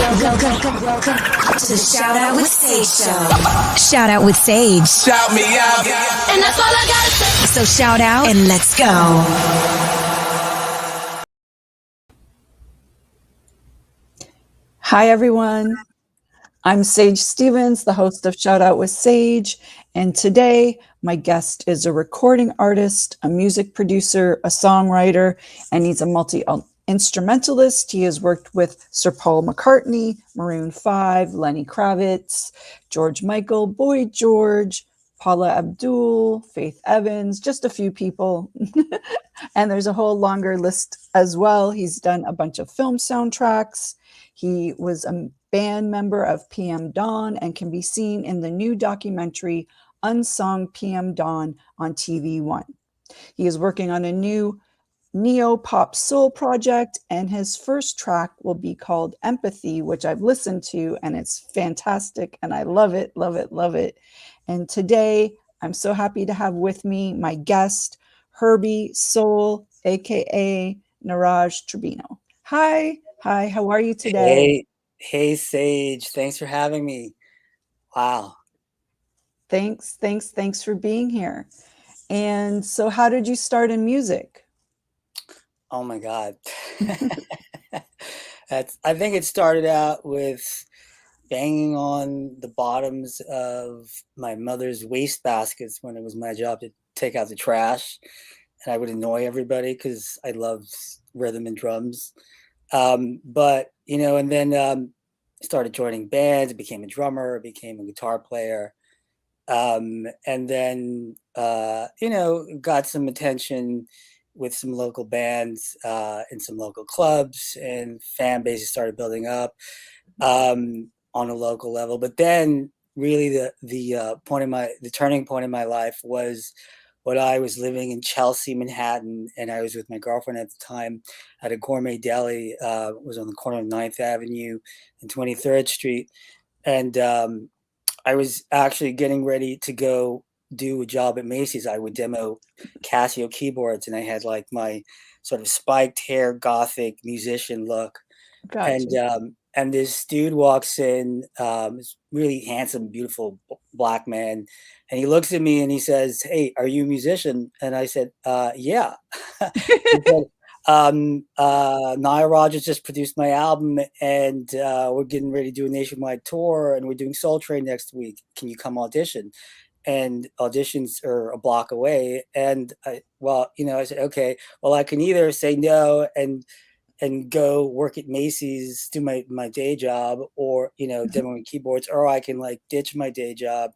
Welcome to the Shout Out with Sage show. Shout Out with Sage. Shout me out. And that's all I gotta say. So shout out and let's go. Hi, everyone. I'm Sage Stevens, the host of Shout Out with Sage. And today, my guest is a recording artist, a music producer, a songwriter, and he's a multi-instrumentalist. He has worked with Sir Paul McCartney, Maroon 5, Lenny Kravitz, George Michael, Boy George, Paula Abdul, Faith Evans, just a few people. And there's a whole longer list as well. He's done a bunch of film soundtracks. He was a band member of PM Dawn and can be seen in the new documentary Unsung PM Dawn on TV One. He is working on a new neo-pop soul project, and his first track will be called Empathy, which I've listened to, and it's fantastic, and I love it, love it, love it. And today, I'm so happy to have with me my guest, HERBIE SOUL, aka Niraj Tribino. Hi, how are you today? Hey, Sage, thanks for having me. Wow. Thanks for being here. And so how did you start in music? Oh my God. I think it started out with banging on the bottoms of my mother's waste baskets when it was my job to take out the trash. And I would annoy everybody because I loved rhythm and drums. But, and then started joining bands, became a drummer, became a guitar player. And then, got some attention with some local bands in some local clubs, and fan bases started building up on a local level. But then really the turning point in my life was when I was living in Chelsea, Manhattan, and I was with my girlfriend at the time at a gourmet deli. It was on the corner of 9th Avenue and 23rd Street. And I was actually getting ready to go do a job at Macy's. I would demo Casio keyboards, and I had like my sort of spiked hair gothic musician look. Gotcha. And this dude walks in, this really handsome, beautiful black man, and he looks at me and he says, "Hey, are you a musician?" And I said, "Yeah." He said, Nile Rodgers just produced my album, and we're getting ready to do a nationwide tour, and we're doing Soul Train next week. Can you come audition? And auditions are a block away. And I said, okay, well, I can either say no and go work at Macy's, do my day job, or, demoing keyboards, or I can like ditch my day job.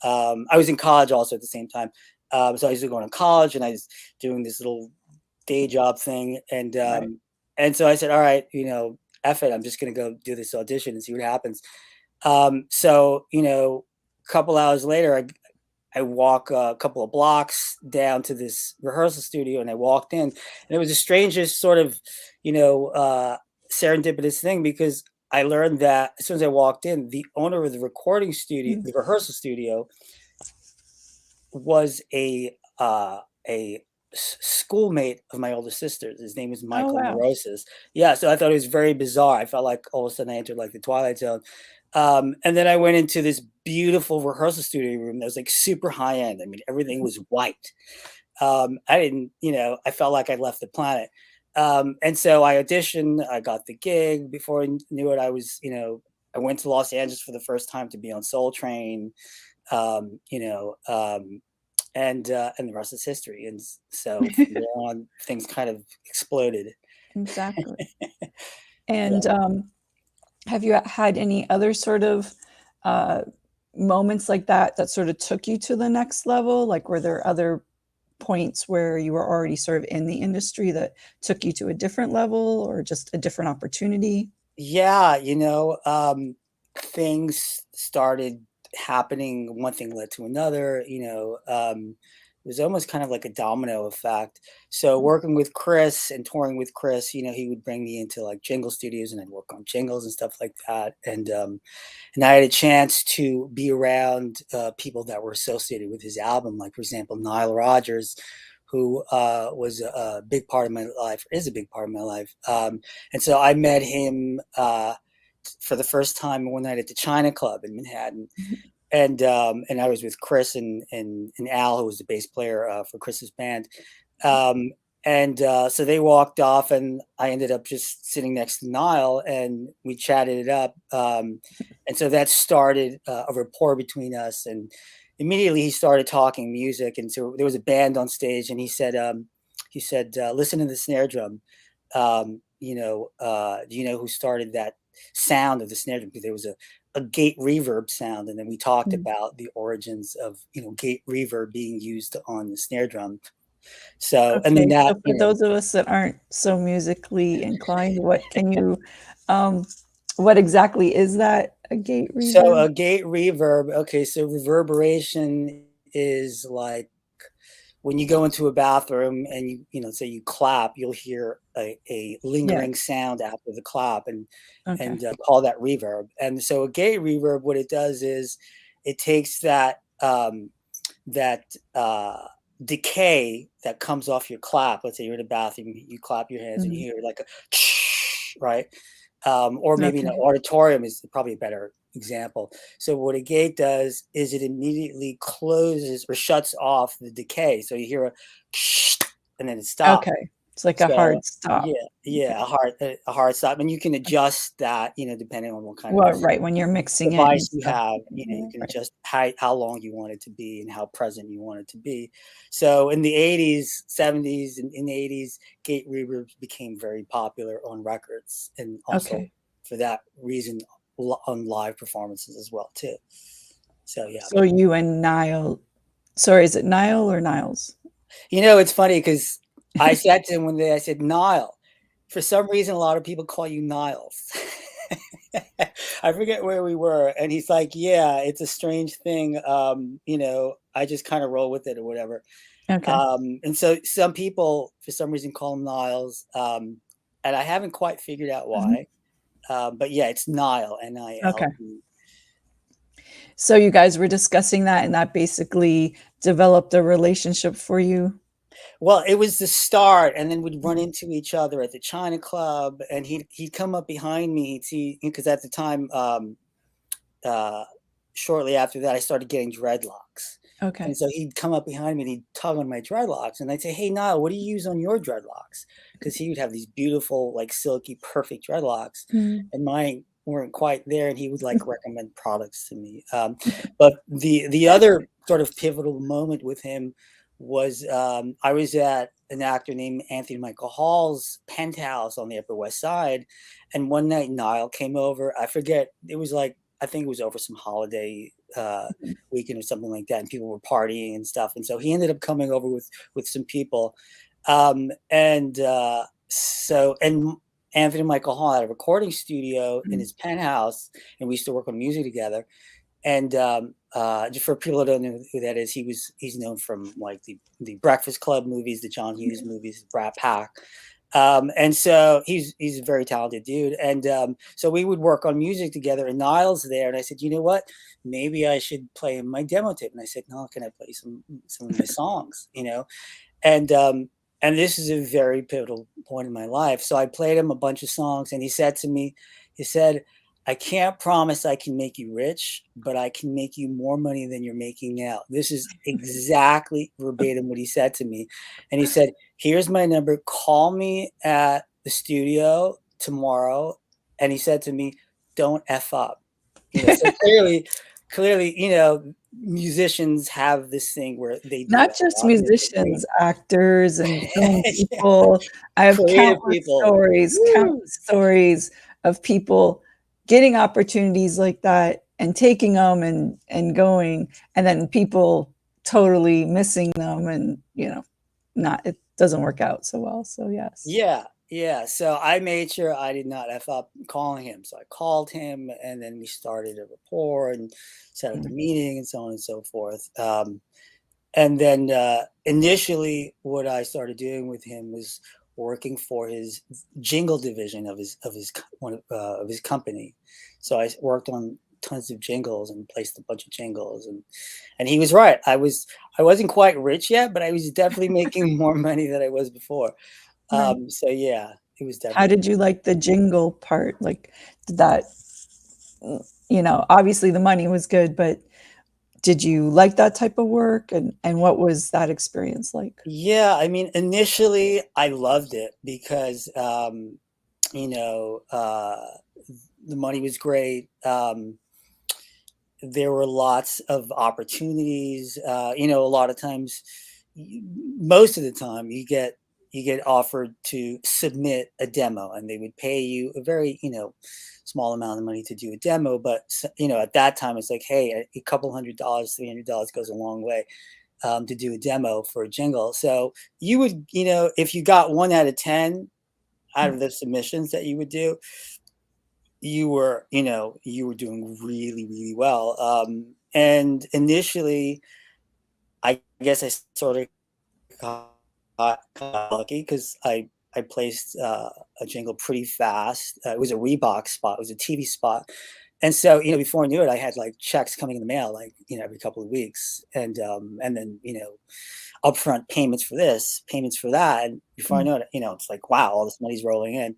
I was in college also at the same time. So I was going to college, and I was doing this little day job thing. And, right. And so I said, all right, F it, I'm just going to go do this audition and see what happens. So, a couple hours later, I walk a couple of blocks down to this rehearsal studio, and I walked in, and it was the strangest sort of, serendipitous thing, because I learned that as soon as I walked in, the owner of the recording studio, the rehearsal studio, was a schoolmate of my older sister's. His name was Michael Morosis. Yeah, so I thought it was very bizarre. I felt like all of a sudden I entered like the Twilight Zone. And then I went into this beautiful rehearsal studio room that was like super high end. I mean, everything was white. I felt like I left the planet. And so I auditioned, I got the gig. Before I knew it, I was, I went to Los Angeles for the first time to be on Soul Train, and the rest is history. And so from there on, things kind of exploded. Exactly. And, have you had any other sort of moments like that sort of took you to the next level? Like, were there other points where you were already sort of in the industry that took you to a different level, or just a different opportunity? Yeah, things started happening. One thing led to another. It was almost kind of like a domino effect. So working with Chris and touring with Chris, he would bring me into like jingle studios, and I'd work on jingles and stuff like that. And I had a chance to be around people that were associated with his album, like, for example, Nile Rodgers, who was a big part of my life, is a big part of my life. And so I met him for the first time one night at the China Club in Manhattan. And I was with Chris and Al, who was the bass player for Chris's band. So they walked off, and I ended up just sitting next to Niall, and we chatted it up. And so that started a rapport between us. And immediately he started talking music. And so there was a band on stage, and he said, listen to the snare drum. Do you know who started that sound of the snare drum? Because there was a gate reverb sound. And then we talked about the origins of, gate reverb being used on the snare drum. So, okay, and then that, so for those of us that aren't so musically inclined, what can you, what exactly is that, a gate reverb? So a gate reverb, okay, so reverberation is like when you go into a bathroom and say you clap, you'll hear a lingering sound after the clap, and call that reverb. And so a gate reverb, what it does is it takes that decay that comes off your clap. Let's say you're in a bathroom, you clap your hands and you hear like a right, or maybe in an auditorium is probably a better example. So what a gate does is it immediately closes or shuts off the decay. So you hear a and then it stops. Okay, it's like a hard stop. Yeah, a hard stop, and you can adjust that, depending on what kind of when you're mixing device you have. You can adjust how long you want it to be and how present you want it to be. So in the 80s, 70s, and in the 80s, gate reverbs became very popular on records, and also for that reason on live performances as well too. So yeah. So you and Niall, sorry, is it Niall or Niles? It's funny because I said to him one day, I said, Niall, for some reason, a lot of people call you Niles. I forget where we were. And he's like, yeah, it's a strange thing. I just kind of roll with it or whatever. Okay. And so some people, for some reason, call him Niles. And I haven't quite figured out why. But yeah, it's Niall, N-I-L. Okay. So you guys were discussing that, and that basically developed a relationship for you? Well, it was the start, and then we'd run into each other at the China Club, and he'd come up behind me. He'd see, because at the time, shortly after that, I started getting dreadlocks. Okay. And so he'd come up behind me and he'd tug on my dreadlocks, and I'd say, "Hey, Niall, what do you use on your dreadlocks?" Because he would have these beautiful, like silky, perfect dreadlocks, and mine weren't quite there, and he would like recommend products to me. But the other sort of pivotal moment with him was I was at an actor named Anthony Michael Hall's penthouse on the Upper West Side, and one night Niall came over. I forget, it was like, I think it was over some holiday weekend or something like that, and people were partying and stuff. And so he ended up coming over with some people, and Anthony Michael Hall had a recording studio in his penthouse, and we used to work on music together. And just for people who don't know who that is, he's known from like the Breakfast Club movies, the John Hughes movies, Brat Pack. And so he's a very talented dude. And so we would work on music together, and Niall's there. And I said, you know what? Maybe I should play him my demo tape. And I said, no, can I play some of my songs, And this is a very pivotal point in my life. So I played him a bunch of songs, and he said to me, I can't promise I can make you rich, but I can make you more money than you're making now. This is exactly verbatim what he said to me. And he said, here's my number. Call me at the studio tomorrow. And he said to me, don't F up. So clearly, musicians have this thing where they do not just musicians, actors and film people. I have countless stories of people getting opportunities like that and taking them and going, and then people totally missing them, and it doesn't work out so well. So yes. Yeah. So I made sure I did not F up calling him. So I called him, and then we started a rapport and set up the meeting and so on and so forth. And then initially what I started doing with him was working for his jingle division of his company. So I worked on tons of jingles and placed a bunch of jingles, and he was right. I wasn't quite rich yet, but I was definitely making more money than I was before. So yeah, it was definitely. How did you like the jingle part? Like, did that you know, obviously the money was good, but did you like that type of work? And what was that experience like? Yeah, I mean, initially I loved it because, you know, the money was great. There were lots of opportunities. You know, a lot of times, most of the time, you get offered to submit a demo, and they would pay you a very, you know, small amount of money to do a demo. But you know, at that time, it's like, hey, a couple $100, $300 goes a long way to do a demo for a jingle. So you would, you know, if you got 1 out of 10 out of the submissions that you would do, you were, you know, you were doing really, really well. And initially, I guess I sort of got lucky because I placed a jingle pretty fast. It was a Reebok spot. It was a TV spot. And so, you know, before I knew it, I had like checks coming in the mail, like, you know, every couple of weeks, and then, you know, upfront payments for this, payments for that. And before I Mm. know it, you know, it's like, wow, all this money's rolling in.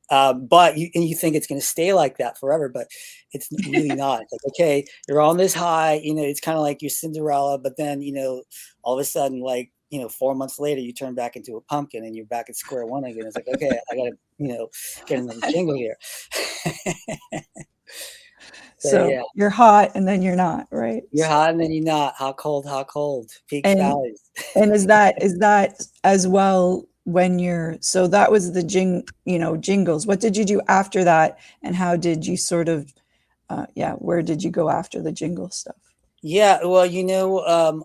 But you think it's going to stay like that forever, but it's really not. It's like, okay, you're on this high, you know, it's kind of like your Cinderella, but then, you know, all of a sudden, like, you know, 4 months later, you turn back into a pumpkin and you're back at square one again. It's like, okay, I got to, you know, get another jingle here. So So yeah, you're hot and then you're not, right? you're hot and then you're not. Hot, cold, peaks, And valleys. and is that as well when you're, so that was the you know, jingles. What did you do after that? And how did you sort of yeah, where did you go after the jingle stuff? Yeah, well, you know,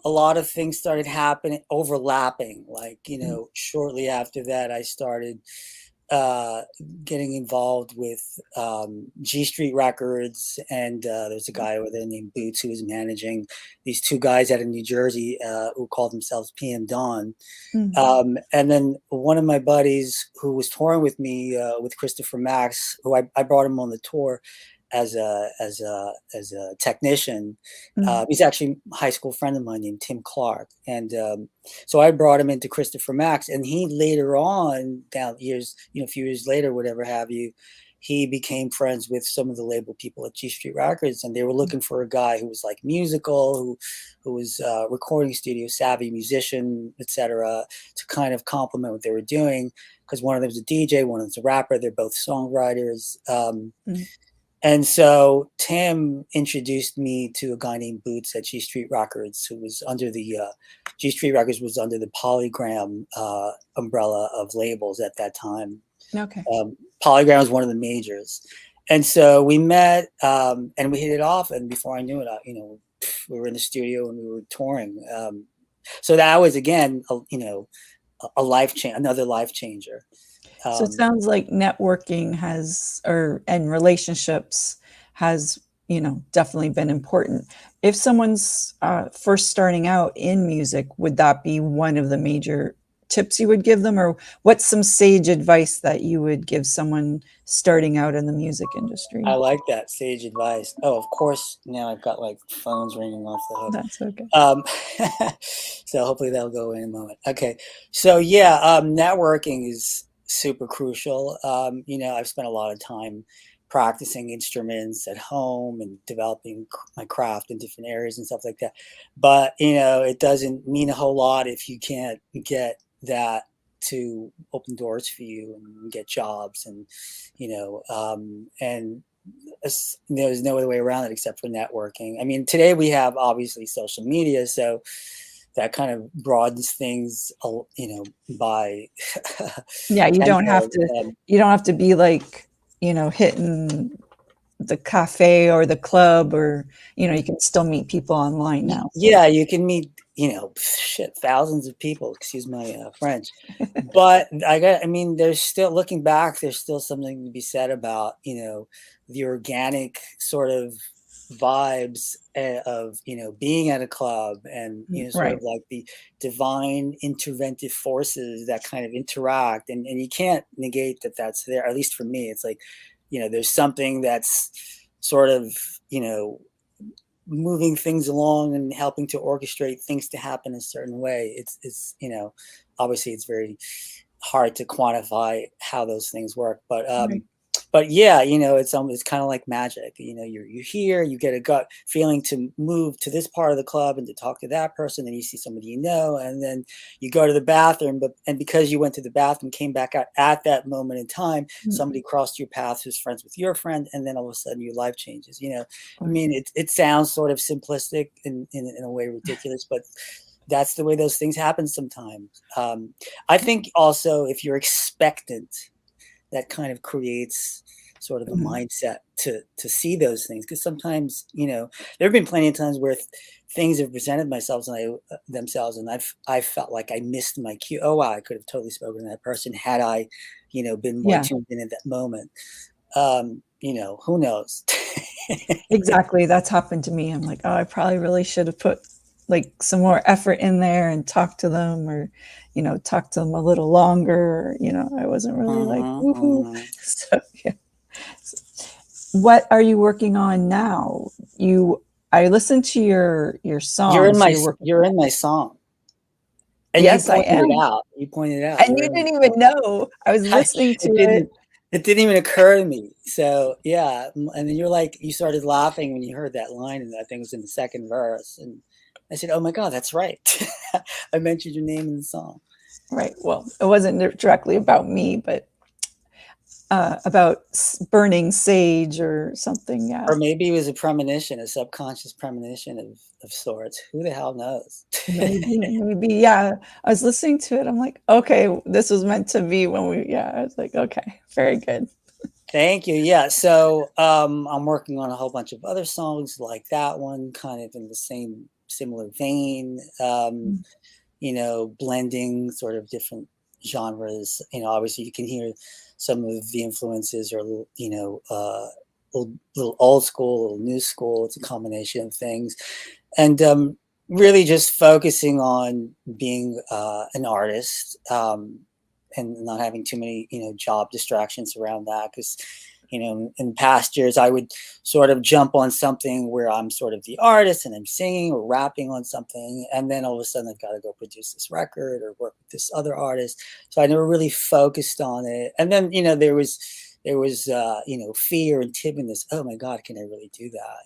a lot of things started happening, overlapping. Like, you Mm. know, shortly after that, I started uh, getting involved with G Street Records, and there's a guy over there named Boots who was managing these two guys out of New Jersey who called themselves PM Dawn. Mm. And then one of my buddies who was touring with me with Christopher Max, who I brought him on the tour as a technician. Mm. He's actually a high school friend of mine named Tim Clark, and so I brought him into Christopher Max, and he later on, down years, you know, a few years later, whatever have you, he became friends with some of the label people at G Street Records, and they were looking for a guy who was like musical, who was recording studio savvy, musician, etc., to kind of complement what they were doing. Because one of them was a DJ, one of them's a rapper. They're both songwriters. Mm. And so Tim introduced me to a guy named Boots at G Street Records, who was under the G Street Records was under the Polygram umbrella of labels at that time. Okay. Polygram was one of the majors, and so we met and we hit it off. And before I knew it, you know, we were in the studio and we were touring. So that was again, you know, a life change, another life changer. So it sounds like networking has, or and relationships has, you know, definitely been important. If someone's first starting out in music, would that be one of the major tips you would give them, or what's some sage advice that you would give someone starting out in the music industry? I like that sage advice. Oh, of course. Now I've got like phones ringing off the hook. That's okay. So hopefully that'll go in a moment. Okay. So yeah, networking is super crucial. You know, I've spent a lot of time practicing instruments at home and developing my craft in different areas and stuff like that. But, you know, it doesn't mean a whole lot if you can't get that to open doors for you and get jobs, and, you know, and there's no other way around it except for networking. I mean, today we have obviously social media, so that kind of broadens things, you know, by Yeah, tenfold. you don't have to be like, you know, hitting the cafe or the club, or, you know, you can still meet people online now. So. Yeah, you can meet, you know, shit, thousands of people. Excuse my French, but I mean, there's still, looking back, there's still something to be said about, you know, the organic sort of vibes of, you know, being at a club, and, you know, sort Right. of like the divine interventive forces that kind of interact, and you can't negate that that's there. At least for me, it's like, you know, there's something that's sort of, you know, moving things along and helping to orchestrate things to happen a certain way. It's, you know, obviously it's very hard to quantify how those things work, but Right. but yeah, it's kind of like magic. You're here, you get a gut feeling to move to this part of the club and to talk to that person, and you see somebody and then you go to the bathroom, and because you went to the bathroom, came back out at that moment in time, somebody crossed your path who's friends with your friend, and then all of a sudden your life changes. I mean, it sounds sort of simplistic in a way ridiculous, but that's the way those things happen sometimes. I think also if you're expectant, that kind of creates sort of a mindset to see those things. Because sometimes, there have been plenty of times where things have presented themselves, and I felt like I missed my cue. Oh wow, I could have totally spoken to that person had I, been more tuned in at that moment. Who knows? Exactly. That's happened to me. I'm like, oh, I probably really should have put like some more effort in there and talked to them, or, talk to them a little longer. I wasn't really like, woohoo. So, yeah. What are you working on now? I listened to your song. You're in my song. And yes, I am. You pointed it out. And you didn't even know. I was listening to it. It didn't even occur to me. So yeah, and then you started laughing when you heard that line, and I think it was in the second verse. And I said, "Oh my God, that's right." I mentioned your name in the song. Right. Well, it wasn't directly about me, but about burning sage or something. Yeah. Or maybe it was a premonition, a subconscious premonition of sorts. Who the hell knows? maybe. Yeah. I was listening to it. I'm like, okay, this was meant to be I was like, okay, very good. Thank you. Yeah. So I'm working on a whole bunch of other songs like that one, kind of in the similar vein, blending sort of different genres. Obviously you can hear some of the influences are, little old school, a little new school. It's a combination of things. And really just focusing on being an artist, and not having too many, job distractions around that. Because, in past years, I would sort of jump on something where I'm sort of the artist and I'm singing or rapping on something. And then all of a sudden I've got to go produce this record or work with this other artist. So I never really focused on it. And then, there was fear and timidness. Oh my God, can I really do that?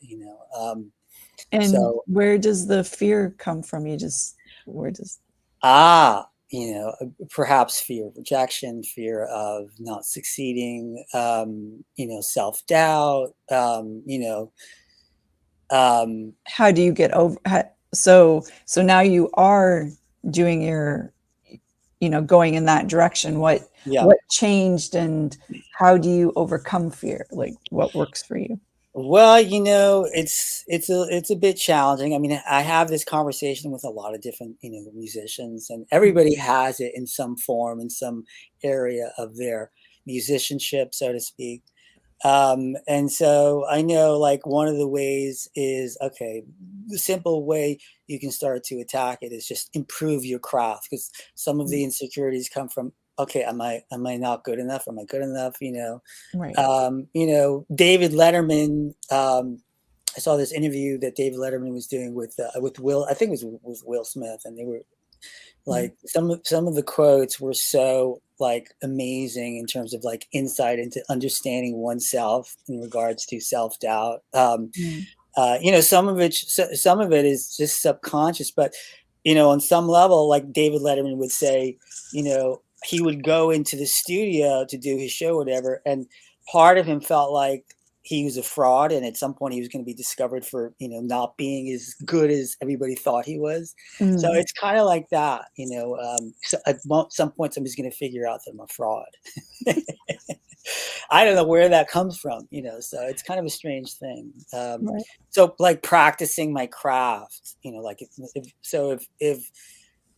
And so where does the fear come from? Perhaps fear of rejection, fear of not succeeding, self-doubt, how do you get over? So now you are doing your, going in that direction. What changed, and how do you overcome fear? Like, what works for you? Well, it's a bit challenging. I mean, I have this conversation with a lot of different, musicians, and everybody has it in some form, in some area of their musicianship, so to speak. And so I know, like, one of the ways is, okay, the simple way you can start to attack it is just improve your craft, because some of the insecurities come from, okay, am I not good enough? Am I good enough? Right. David Letterman. I saw this interview that David Letterman was doing with Will. I think it was with Will Smith, and they were like some of the quotes were so like amazing in terms of like insight into understanding oneself in regards to self-doubt. Some of it is just subconscious, but on some level, like David Letterman would say, he would go into the studio to do his show, whatever, and part of him felt like he was a fraud, and at some point he was going to be discovered for not being as good as everybody thought he was. So it's kind of like that. So at some point somebody's going to figure out that I'm a fraud. I don't know where that comes from, so it's kind of a strange thing. Right. So like practicing my craft, like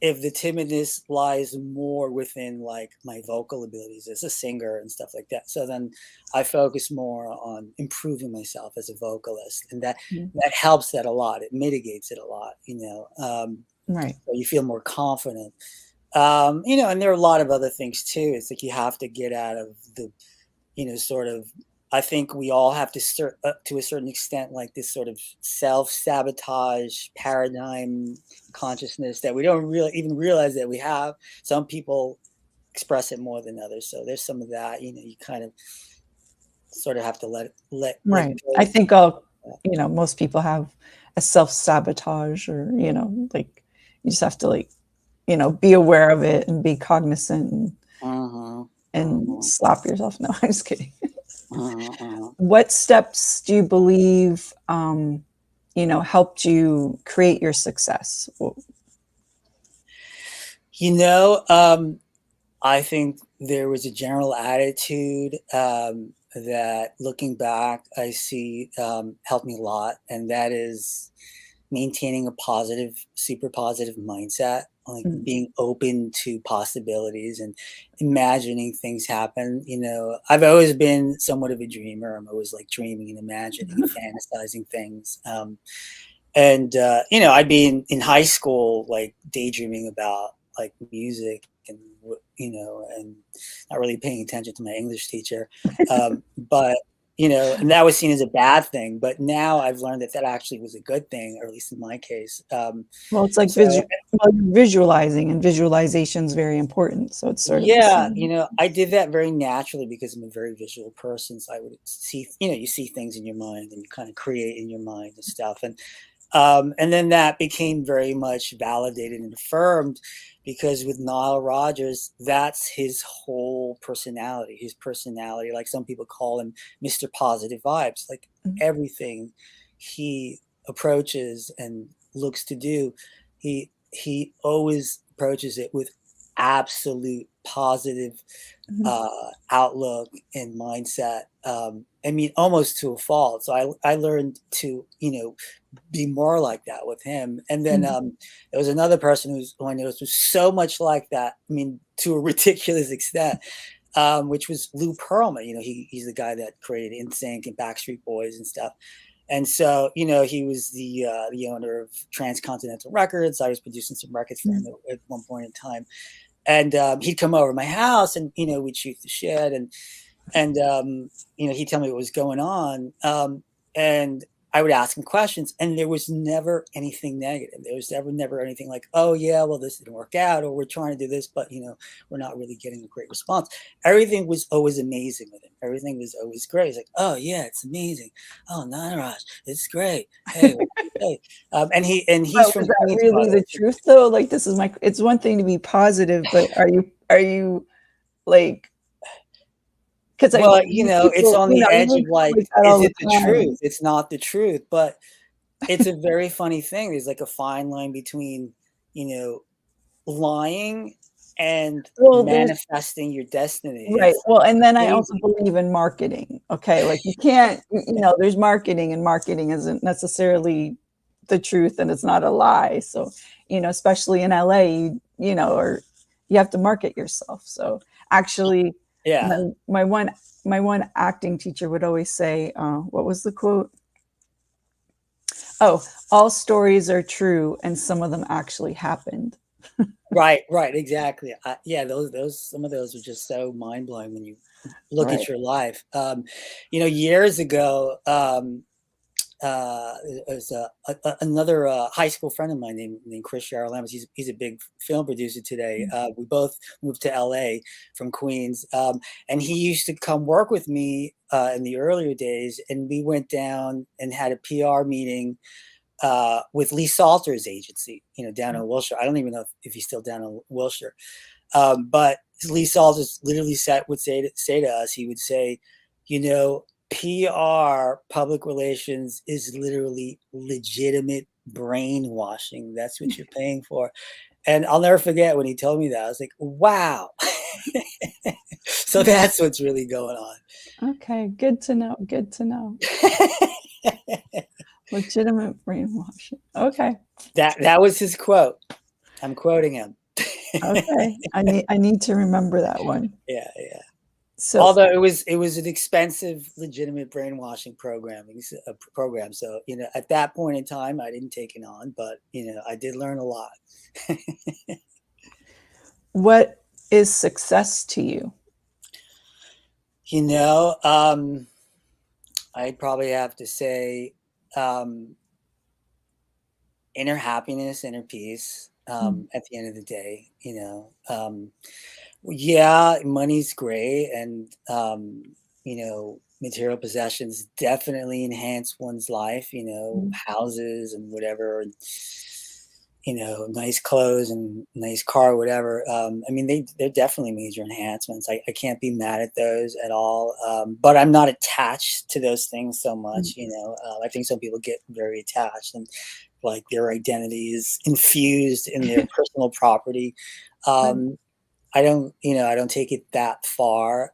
if the timidness lies more within like my vocal abilities as a singer and stuff like that, so then I focus more on improving myself as a vocalist, and that helps that a lot. It mitigates it a lot, Right. So you feel more confident, and there are a lot of other things too. It's like you have to get out of the, sort of, I think we all have to start to a certain extent, like this sort of self-sabotage paradigm consciousness that we don't really even realize that we have. Some people express it more than others. So there's some of that, you kind of sort of have to let Right. go. I think most people have a self-sabotage, or, like, you just have to, like, be aware of it and be cognizant and slap yourself. No, I'm just kidding. What steps do you believe, helped you create your success? I think there was a general attitude that, looking back, I see helped me a lot, and that is maintaining a super positive mindset, like being open to possibilities and imagining things happen. I've always been somewhat of a dreamer. I'm always like dreaming and imagining and fantasizing things. I'd be in high school, like daydreaming about like music and, and not really paying attention to my English teacher. But, and that was seen as a bad thing. But now I've learned that actually was a good thing, or at least in my case. Well, it's like visualizing, and visualization is very important. So it's sort of the same. I did that very naturally because I'm a very visual person. So I would see, you see things in your mind and you kind of create in your mind and stuff. And then that became very much validated and affirmed, because with Nile Rodgers, that's his whole personality. His personality, like some people call him Mr. Positive Vibes, like everything he approaches and looks to do, he always approaches it with absolute positive outlook and mindset. I mean, almost to a fault. So I learned to, be more like that with him. And then there was another person who I noticed was so much like that. I mean, to a ridiculous extent, which was Lou Pearlman. He's the guy that created NSYNC and Backstreet Boys and stuff. And so, he was the owner of Transcontinental Records. I was producing some records for him at one point in time. And he'd come over to my house, and we'd shoot the shit, and he'd tell me what was going on, and I would ask him questions, and there was never anything negative. There was never anything like, oh yeah, well, this didn't work out, or we're trying to do this, but we're not really getting a great response. Everything was always amazing with him. Everything was always great. He's like, oh yeah, it's amazing. Oh, Nanaraj, it's great. Hey, hey. And he's from Is that really the truth though? Like, it's one thing to be positive, but are you like, because it's on the edge of like, is it the truth? It's not the truth, but it's a very funny thing. There's like a fine line between, lying and manifesting your destiny. Right. Well, and then I also believe in marketing. Okay. Like, you can't, there's marketing, and marketing isn't necessarily the truth, and it's not a lie. So, especially in LA, or you have to market yourself. So actually, my one acting teacher would always say, what was the quote? Oh, all stories are true, and some of them actually happened. Right, exactly. Those some of those are just so mind blowing when you look at your life. Years ago, there's another high school friend of mine named Chris Yarlamas. He's a big film producer today. We both moved to LA from Queens, and he used to come work with me in the earlier days, and we went down and had a PR meeting with Lee Salter's agency, down in Wilshire. I don't even know if he's still down in Wilshire, but Lee Salter literally would say to us, he would say, PR, public relations, is literally legitimate brainwashing. That's what you're paying for. And I'll never forget when he told me that. I was like, wow. So that's what's really going on. Okay, good to know. Legitimate brainwashing. Okay. That was his quote. I'm quoting him. Okay. I need to remember that one. Yeah. So, although it was an expensive, legitimate brainwashing program. So, at that point in time, I didn't take it on, but, I did learn a lot. What is success to you? I'd probably have to say inner happiness, inner peace, at the end of the day. Yeah, money's great, and material possessions definitely enhance one's life, you know, houses and whatever, and, you know, nice clothes and nice car, whatever. I mean, they're definitely major enhancements. I can't be mad at those at all. But I'm not attached to those things so much, you know. I think some people get very attached and like their identity is infused in their personal property. I don't, you know, I don't take it that far.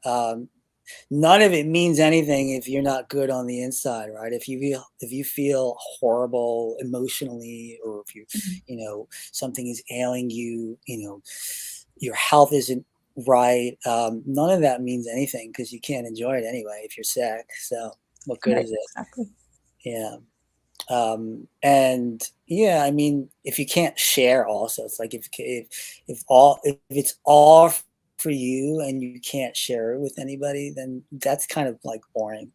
None of it means anything if you're not good on the inside, right? If you feel horrible emotionally, or if you know, something is ailing you, you know, your health isn't right. None of that means anything because you can't enjoy it anyway if you're sick. So what good is it? Exactly. Yeah. And yeah, I mean, if you can't share also, it's like if it's all for you and you can't share it with anybody, then that's kind of like boring.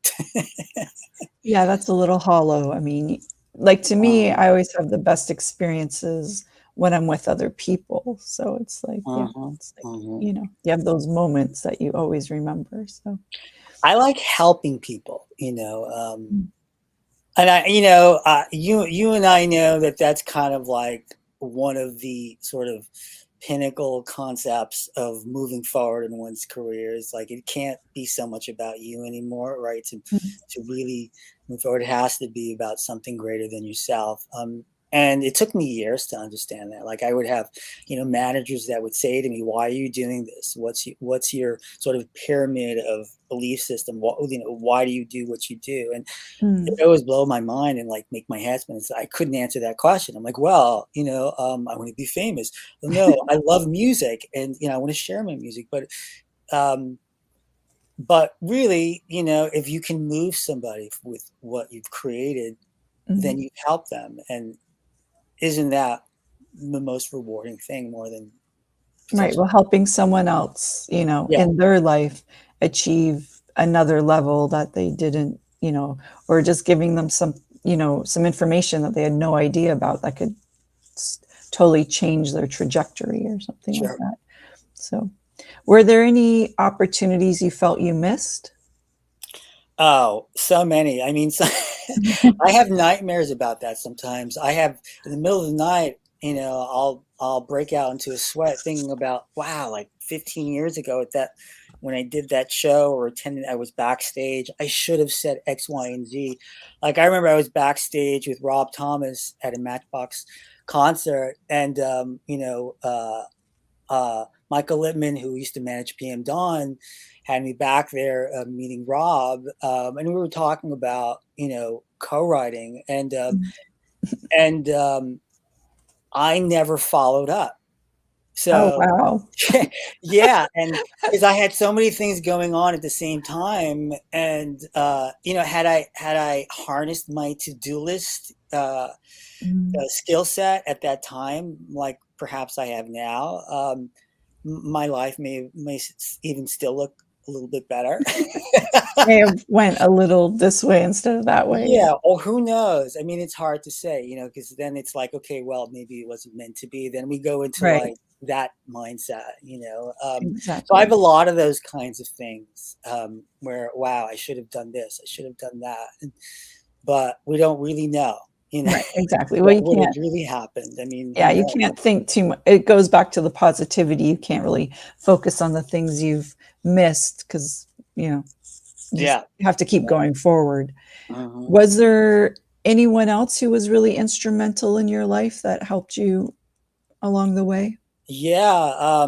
Yeah, that's a little hollow. I mean, like to me, Um, I always have the best experiences when I'm with other people. So it's like, yeah, mhm, it's like, mhm. you know, you have those moments that you always remember. So, I like helping people, you know, mm, and I, you know, you and I know that that's kind of like one of the sort of pinnacle concepts of moving forward in one's career. Is like it can't be so much about you anymore, right? mm, To really move forward, it has to be about something greater than yourself. And it took me years to understand that. Like I would have, you know, managers that would say to me, "Why are you doing this? What's your sort of pyramid of belief system? What, you know, why do you do what you do?" And mm, it always blow my mind and like make my head spin. I couldn't answer that question. I'm like, well, you know, I want to be famous. Well, no, I love music, and you know, I want to share my music. Um, but really, you know, if you can move somebody with what you've created, mm. then you help them, and isn't that the most rewarding thing more than Right. potentially? Well, helping someone else, you know, Yeah, in their life achieve another level that they didn't, you know, or just giving them some, you know, some information that they had no idea about that could s- totally change their trajectory or something like sure. that. So, were there any opportunities you felt you missed? Oh, so many. I mean, so I have nightmares about that sometimes. I have in the middle of the night, you know, I'll break out into a sweat thinking about, wow, like 15 years ago at that when I did that show or attended, I was backstage. I should have said X, Y, and Z. Like I remember I was backstage with Rob Thomas at a Matchbox concert, and Michael Littman, who used to manage PM Dawn, had me back there meeting Rob, and we were talking about, you know, co-writing, and I never followed up. Oh, So wow. yeah, and because I had so many things going on at the same time, and you know, had I harnessed my to-do list Mm. skill set at that time, like perhaps I have now, my life even still look a little bit better. May have went a little this way instead of that way. Yeah. Yeah, or who knows? I mean, it's hard to say, you know, because then it's like, okay, well, maybe it wasn't meant to be. Then we go into Right. like that mindset, you know. So I have Exactly. a lot of those kinds of things where, wow, I should have done this, I should have done that, but we don't really know, you know, Right. Exactly. Well, what you would have can't. really happened. I mean, Yeah, who you knows? can't think too much. It goes back to the positivity. You can't really focus on the things you've missed because, you know, you just Yeah. have to keep Yeah. going forward. Mhm. Was there anyone else who was really instrumental in your life that helped you along the way? Yeah,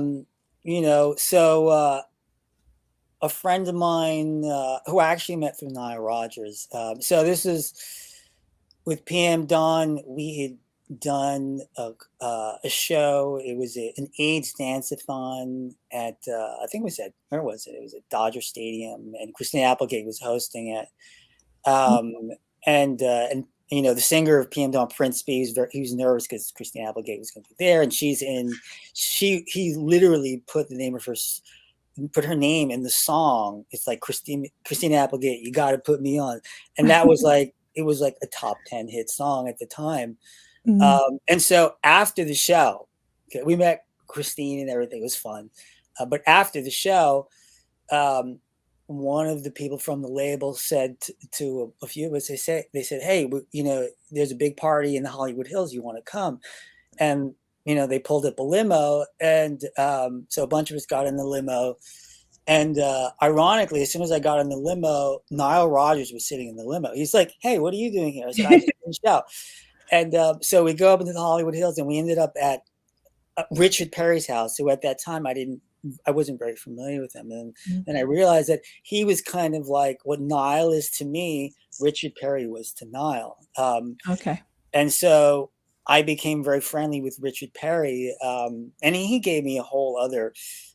you know, so a friend of mine who I actually met through Nile Rodgers. So this is with PM Dawn. We had done a show. It was an AIDS dance-a-thon at I think it was at where was it? It was at Dodger Stadium, and Christina Applegate was hosting it. Um, and you know, the singer of PM Dawn, Prince B, he was nervous because Christina Applegate was going to be there, and she's in. He literally put her name in the song. It's like Christina Applegate, you got to put me on, and that was like it was like a top 10 hit song at the time. Mm, And so after the show, okay, we met Christine and everything. It was fun, but after the show, um, one of the people from the label said to a few of us, they said, hey, you know, there's a big party in the Hollywood Hills. You want to come? And, you know, they pulled up a limo. And so a bunch of us got in the limo. And ironically, as soon as I got in the limo, Nile Rodgers was sitting in the limo. He's like, hey, what are you doing here? I said, I just finished out. And so we go up into the Hollywood Hills, and we ended up at Richard Perry's house, who at that time I wasn't very familiar with him. And then I realized that he was kind of like what Nile is to me, Richard Perry was to Nile. Okay. And so I became very friendly with Richard Perry. And he gave me a whole other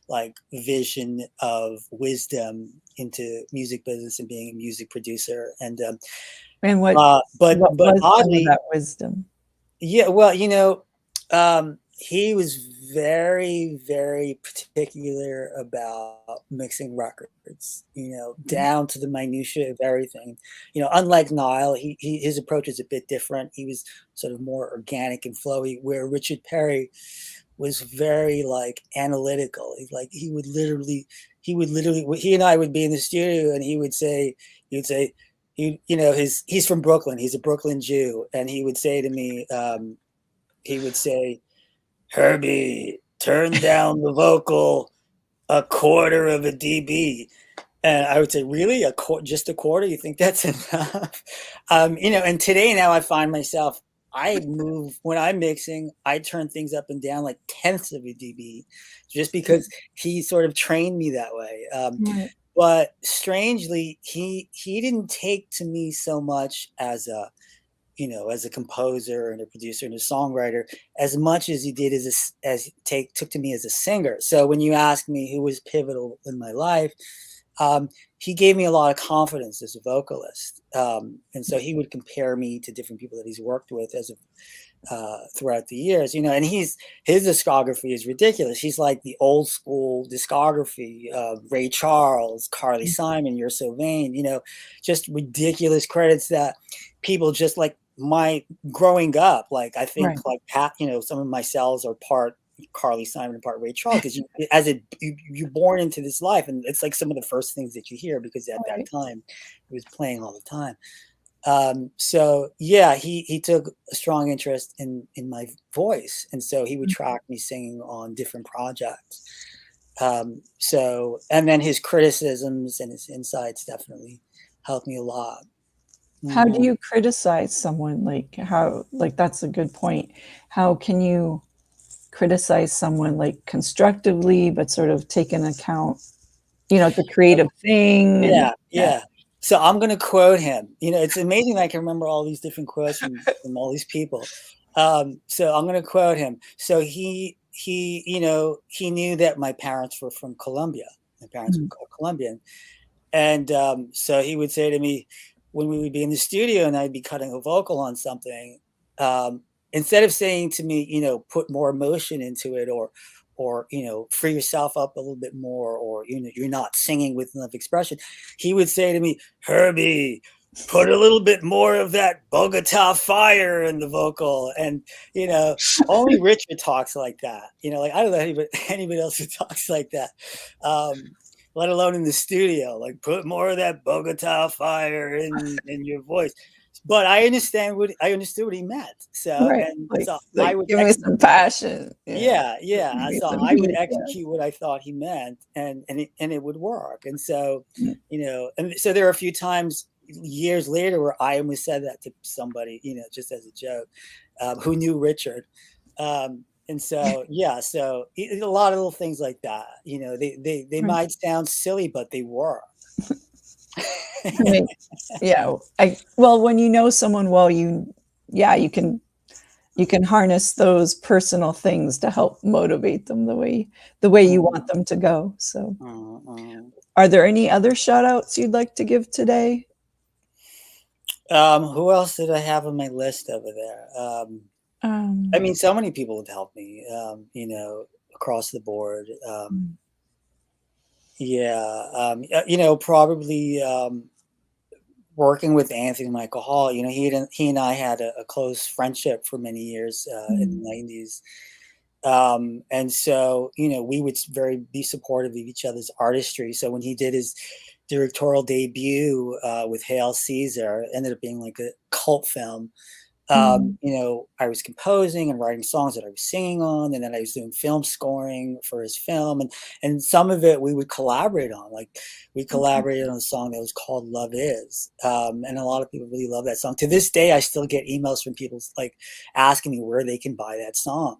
like vision of wisdom into music business and being a music producer. And what but was oddly, that wisdom? Yeah, well, you know, he was very, very particular about mixing records, you know, down to the minutia of everything. You know, unlike Nile, his approach is a bit different. He was sort of more organic and flowy, where Richard Perry was very like analytical. He and I would be in the studio, and he would say, you know, he's from Brooklyn. He's a Brooklyn Jew, and he would say to me, he would say, Herbie, turn down the vocal a quarter of a dB. And I would say, really, just a quarter? You think that's enough? You know, and today now I find myself, when I'm mixing, I turn things up and down like tenths of a dB, just because he sort of trained me that way. Right. But strangely, he didn't take to me so much as a, you know, as a composer and a producer and a songwriter, as much as he did took to me as a singer. So when you ask me who was pivotal in my life, he gave me a lot of confidence as a vocalist. And so he would compare me to different people that he's worked with throughout the years, you know, and his discography is ridiculous. He's like the old school discography of Ray Charles, Carly Simon, You're So Vain, you know, just ridiculous credits that people just like growing up. Like, I think like you know, some of my cells are part Carly Simon and part Ray Charles, because you're born into this life, and it's like some of the first things that you hear, because at that time it was playing all the time. So yeah, he took a strong interest in my voice, and so he would track me singing on different projects. So, and then his criticisms and his insights definitely helped me a lot. How do you criticize someone? That's a good point. How can you criticize someone like constructively, but sort of take into account, you know, the creative thing? Yeah. So I'm going to quote him. You know, it's amazing that I can remember all these different quotes from all these people. So I'm going to quote him. So he, you know, he knew that my parents were from Colombia. My parents were Colombian. And so he would say to me, when we would be in the studio and I'd be cutting a vocal on something, instead of saying to me, you know, put more emotion into it, or, you know, free yourself up a little bit more, or, you know, you're not singing with enough expression, he would say to me, Herbie, put a little bit more of that Bogota fire in the vocal. And, you know, only Richard talks like that. You know, like, I don't know anybody else who talks like that. Let alone in the studio, like, put more of that Bogota fire in your voice. But I understood what he meant. So, I would give me some passion. Yeah. So I would execute what I thought he meant, and it would work. And so, you know, and so there are a few times years later where I almost said that to somebody, you know, just as a joke, who knew Richard. And so, yeah, so a lot of little things like that, you know, they might sound silly, but they were. I mean, well, when you know someone well, you can harness those personal things to help motivate them the way you want them to go. So, are there any other shout outs you'd like to give today? Who else did I have on my list over there? I mean, so many people have helped me, you know, across the board. You know, probably working with Anthony Michael Hall. You know, he and I had a close friendship for many years in the 90s. And so, you know, we would be supportive of each other's artistry. So when he did his directorial debut with Hail Caesar, it ended up being like a cult film. You know, I was composing and writing songs that I was singing on, and then I was doing film scoring for his film, and some of it we would collaborate on. Like we collaborated on a song that was called "Love Is," and a lot of people really love that song. To this day, I still get emails from people like asking me where they can buy that song.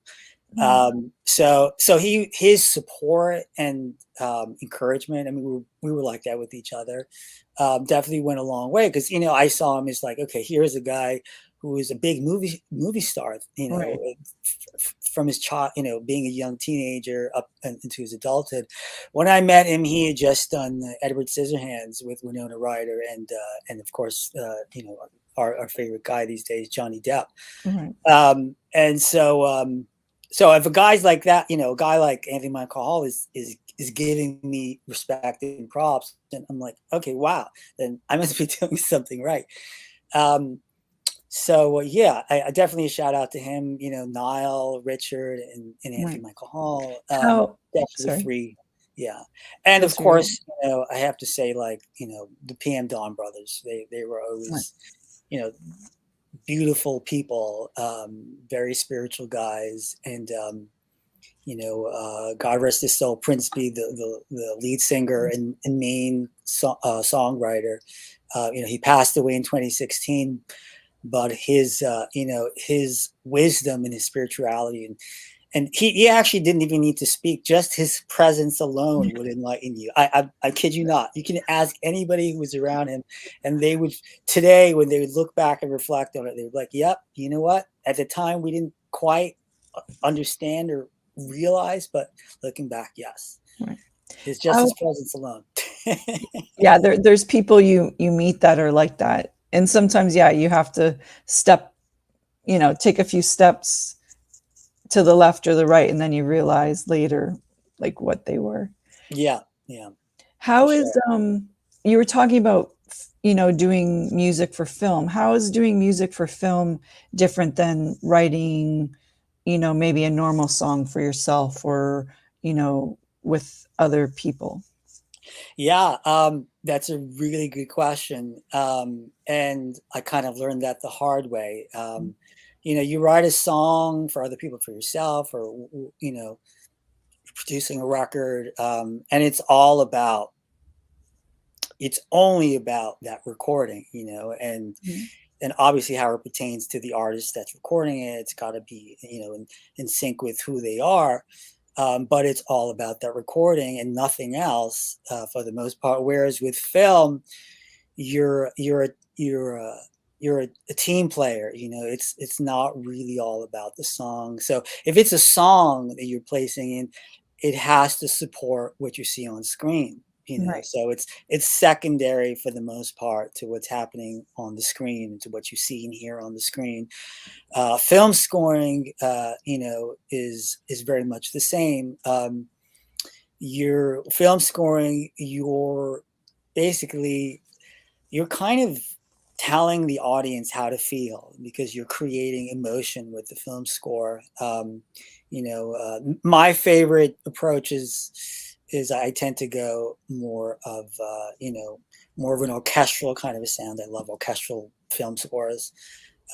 So his support and encouragement. I mean, we were like that with each other. Definitely went a long way, because you know, I saw him as like, okay, here's a guy who was a big movie star, you know, Right. from his child, you know, being a young teenager up into his adulthood. When I met him, he had just done Edward Scissorhands with Winona Ryder, and of course, you know, our favorite guy these days, Johnny Depp. Right. And so if a guy's like that, you know, a guy like Anthony Michael Hall is giving me respect and props, and I'm like, okay, wow, then I must be doing something right. So yeah, I definitely a shout out to him, you know, Niall, Richard, and Anthony Right. Michael Hall. How, Definitely sorry, three. Yeah. And those of three. course, you know, I have to say, like, you know, the PM Dawn brothers, they were Right. always, you know, beautiful people, very spiritual guys. And you know, God rest his soul, Prince B, the lead singer and main songwriter. You know, he passed away in 2016, but his you know, his wisdom and his spirituality, and he actually didn't even need to speak. Just his presence alone would enlighten you. I kid you not. You can ask anybody who was around him, and they would, today, when they would look back and reflect on it, they would be like, yep, you know what? At the time, we didn't quite understand or realize, but looking back, yes. Right. It's just his presence alone. Yeah, there's people you meet that are like that. And sometimes, yeah, you have to you know, take a few steps to the left or the right, and then you realize later like what they were. Yeah. How is you were talking about, you know, doing music for film. How is doing music for film different than writing, you know, maybe a normal song for yourself, or, you know, with other people? Yeah, that's a really good question. And I kind of learned that the hard way. You know, you write a song for other people, for yourself, or, you know, producing a record, and it's only about that recording, you know, and obviously how it pertains to the artist that's recording it. It's got to be, you know, in sync with who they are. But it's all about that recording and nothing else, for the most part. Whereas with film, you're a team player. You know, it's not really all about the song. So if it's a song that you're placing in, it has to support what you see on screen. You know, Right. so it's secondary for the most part to what's happening on the screen and to what you see and hear on the screen. Film scoring, you know, is very much the same. Your film scoring, basically you're kind of telling the audience how to feel, because you're creating emotion with the film score. You know, my favorite approach is I tend to go more of you know, more of an orchestral kind of a sound. I love orchestral film scores.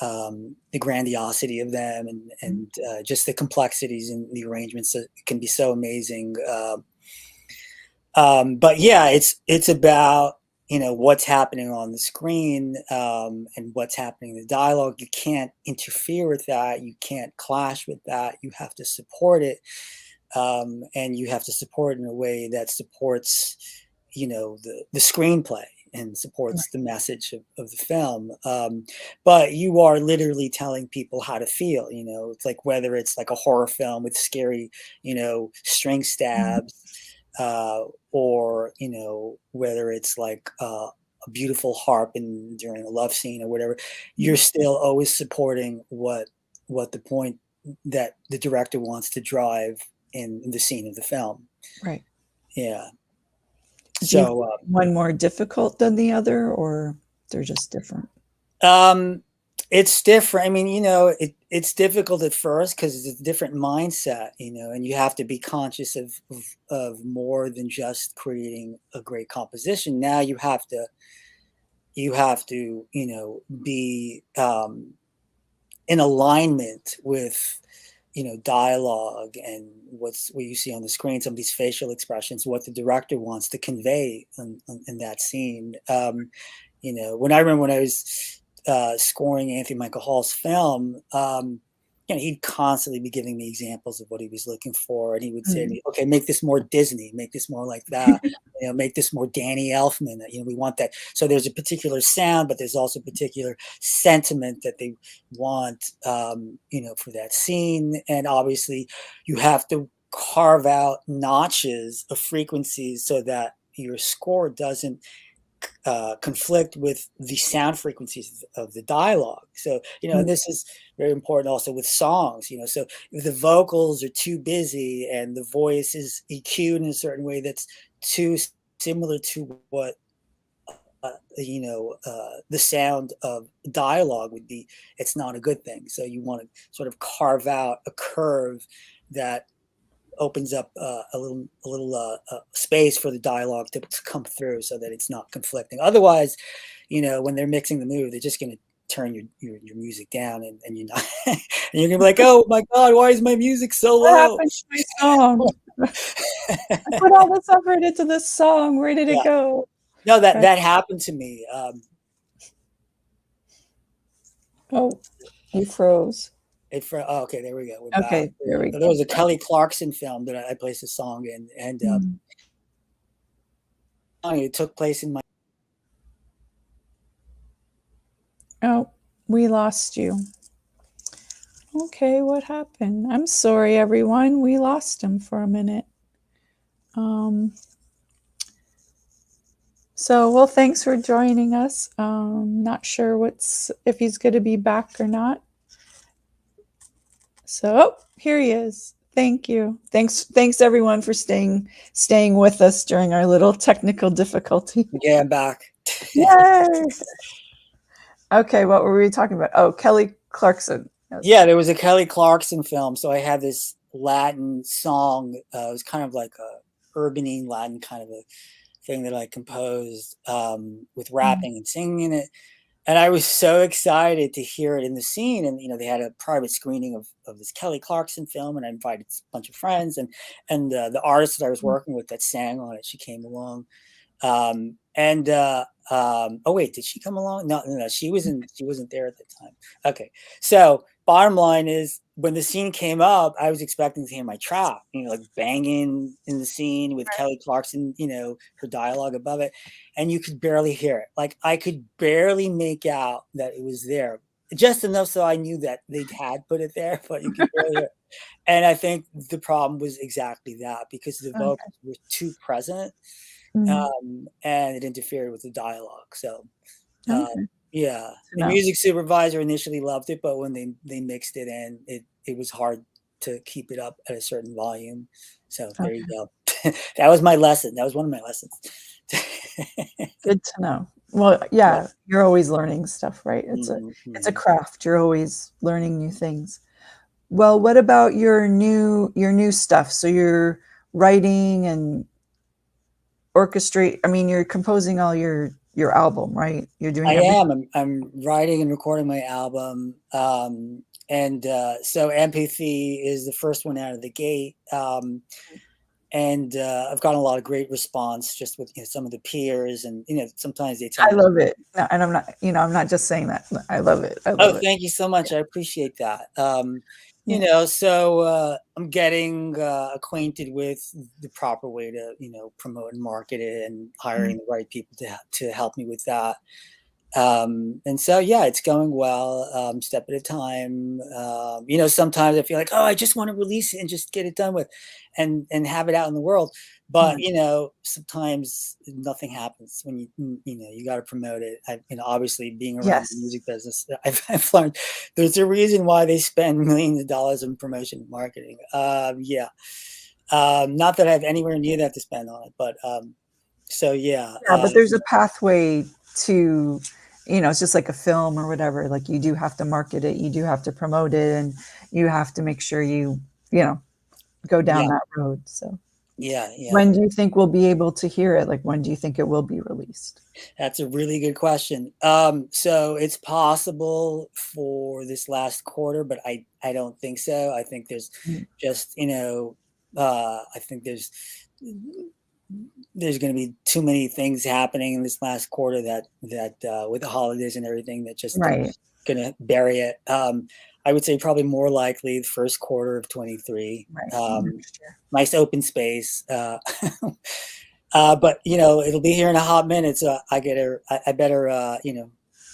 The grandiosity of them, and just the complexities and the arrangements that can be so amazing. But yeah, it's about, you know, what's happening on the screen, and what's happening in the dialogue. You can't interfere with that. You can't clash with that. You have to support it, and you have to support it in a way that supports, you know, the screenplay and supports the message of the film. But you are literally telling people how to feel. You know, it's like, whether it's like a horror film with scary, you know, string stabs, or, you know, whether it's like a beautiful harp during a love scene or whatever, you're still always supporting what the point that the director wants to drive in the scene of the film. Right. Yeah. Do you So, find one more difficult than the other, or they're just different? it's different. I mean, you know, it's difficult at first because it's a different mindset, and you have to be conscious of more than just creating a great composition. Now you have to be in alignment with dialogue and what you see on the screen, some of these facial expressions, what the director wants to convey in that scene. When I was scoring Anthony Michael Hall's film, he'd constantly be giving me examples of what he was looking for, and he would say to me, "Okay, make this more Disney, make this more like that, make this more Danny Elfman. We want that." So there's a particular sound, but there's also a particular sentiment that they want, for that scene, and obviously, you have to carve out notches of frequencies so that your score doesn't conflict with the sound frequencies of the dialogue. So, and this is very important also with songs, so if the vocals are too busy and the voice is EQ'd in a certain way that's too similar to what, the sound of dialogue would be, it's not a good thing. So you want to sort of carve out a curve that opens up a little space for the dialogue to come through so that it's not conflicting. Otherwise, when they're mixing the movie, they're just going to turn your music down, and you're not, and you're going to be like, "Oh my God, why is my music so low? What happened to my song? I put all this effort into this song. Where did it go?" No, that happened to me. Oh, you froze. Oh, okay, there we go. We're Okay, back. there we go. There was a Kelly Clarkson film that I placed a song in, and it took place in my. Oh, we lost you. Okay, what happened? I'm sorry, everyone. We lost him for a minute. Well, thanks for joining us. Not sure if he's going to be back or not. So here he is. Thank you. Thanks everyone for staying with us during our little technical difficulty. Yeah, I'm back. Yay! Okay, what were we talking about? Oh, Kelly Clarkson. Yeah, there was a Kelly Clarkson film. So I had this Latin song. It was kind of like a urban Latin kind of a thing that I composed with rapping and singing in it. And I was so excited to hear it in the scene. And, they had a private screening of this Kelly Clarkson film. And I invited a bunch of friends. And the artist that I was working with that sang on it, she came along. Oh wait, did she come along? No, she wasn't there at the time. Okay. So bottom line is, when the scene came up, I was expecting to hear my trap, like banging in the scene with Kelly Clarkson, her dialogue above it. And you could barely hear it. Like, I could barely make out that it was there, just enough so I knew that they had put it there, but you could barely hear it. And I think the problem was exactly that, because the vocals were too present. And it interfered with the dialogue. So, yeah, the music supervisor initially loved it, but when they mixed it in, it was hard to keep it up at a certain volume. So there you go. That was my lesson. That was one of my lessons. Good to know. Well, yeah, you're always learning stuff, right? It's a craft. You're always learning new things. Well, what about your new stuff? So you're writing and orchestrate. I mean, you're composing all your album, right? You're doing. I'm writing and recording my album, and so Empathy is the first one out of the gate, and I've gotten a lot of great response just with some of the peers, and sometimes they tell me. I love it, and I'm not just saying that. I love it. Thank you so much. I appreciate that. So I'm getting acquainted with the proper way to, promote and market it, and hiring the right people to help me with that. And so, yeah, it's going well, step at a time. Sometimes I feel like, I just want to release it and just get it done with and have it out in the world. But, sometimes nothing happens when you got to promote it. Obviously being around the music business, I've learned there's a reason why they spend millions of dollars on promotion and marketing. Not that I have anywhere near that to spend on it, but, but there's a pathway to you know, it's just like a film or whatever. Like you do have to market it, you do have to promote it, and you have to make sure you know, go down that road. So yeah. when do you think we'll be able to hear it? Like when do you think it will be released? That's a really good question. So it's possible for this last quarter, but I don't think so. I think there's just, you know, I think there's going to be too many things happening in this last quarter that with the holidays and everything that just Right. gonna bury it. I would say probably more likely the first quarter of 23. Right. Nice open space. But you know, it'll be here in a hot minute, so I better you know,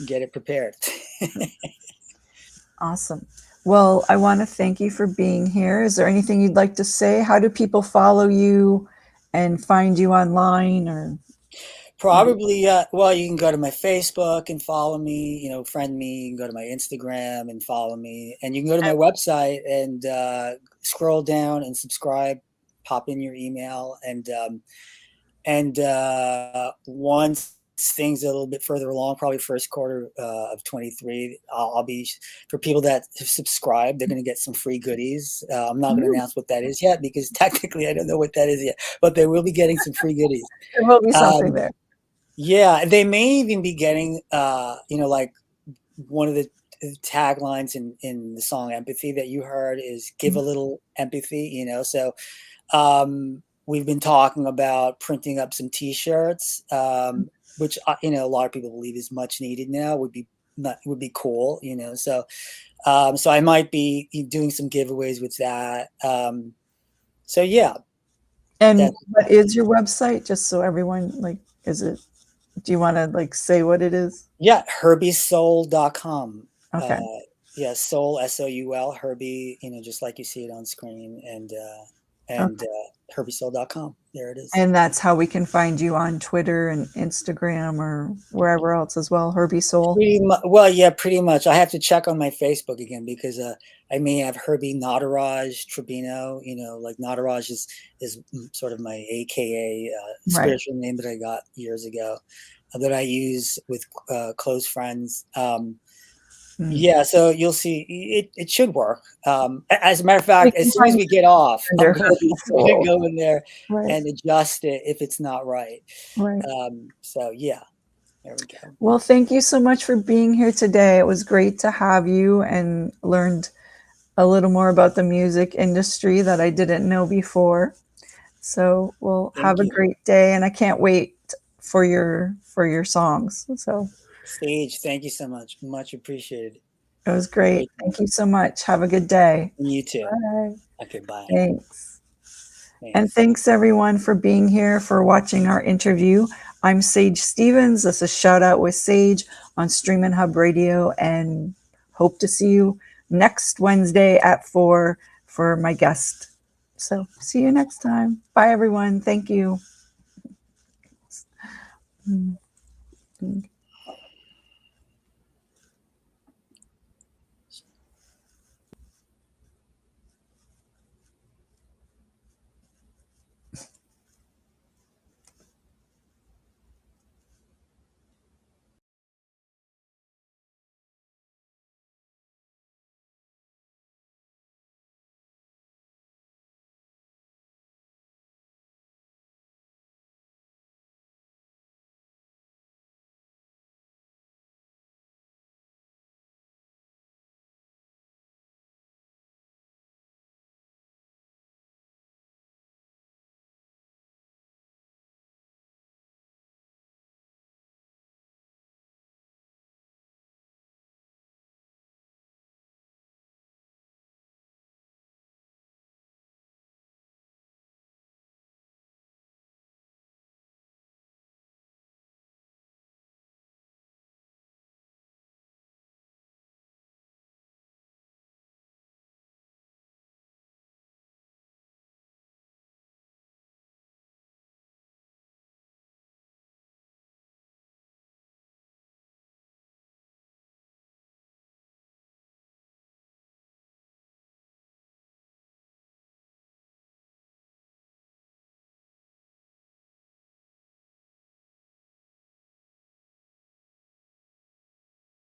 get it prepared. Awesome. Well, I want to thank you for being here. Is there anything you'd like to say? How do people follow you and find you online? Or Probably, well, you can go to my Facebook and follow me, you know, friend me. You can go to my Instagram and follow me, and you can go to my website and scroll down and subscribe, pop in your email, and once things a little bit further along, probably first quarter of 23, I'll be, for people that have subscribed, they're going to get some free goodies. I'm not going to announce what that is yet because technically I don't know what that is yet, but they will be getting some free goodies. There will be something there. Yeah, they may even be getting, you know, like one of the taglines in the song Empathy that you heard is give a little empathy, you know, so we've been talking about printing up some t-shirts, which, you know, a lot of people believe is much needed now, would be cool, you know, so so I might be doing some giveaways with that. So yeah. And what is your website? Just so everyone, like, do you want to like say what it is? Yeah, HERBIESOUL.com. Okay. Yeah, Soul, SOUL, Herbie, you know, just like you see it on screen, and HERBIESOUL.com. There it is. And that's how we can find you on Twitter and Instagram or wherever else as well. Herbie Soul. Well, yeah, pretty much. I have to check on my Facebook again because I may have Herbie Nataraj Tribino. You know, like Nataraj is sort of my AKA spiritual name that I got years ago that I use with close friends. Yeah, so you'll see it should work. As a matter of fact, as soon as we get off, I'm gonna go in there and adjust it if it's not right. So yeah, there we go. Well, thank you so much for being here today. It was great to have you and learned a little more about the music industry that I didn't know before. So we'll have a great day, and I can't wait for your songs. So Sage, thank you so much. Much appreciated. It was great. Thank you so much. Have a good day. And you too. Bye. Okay, bye. Thanks. And thanks everyone for being here, for watching our interview. I'm Sage Stevens. This is Shout Out with Sage on Streaminn Hub Radio, and hope to see you next Wednesday at 4 for my guest. So see you next time. Bye everyone. Thank you.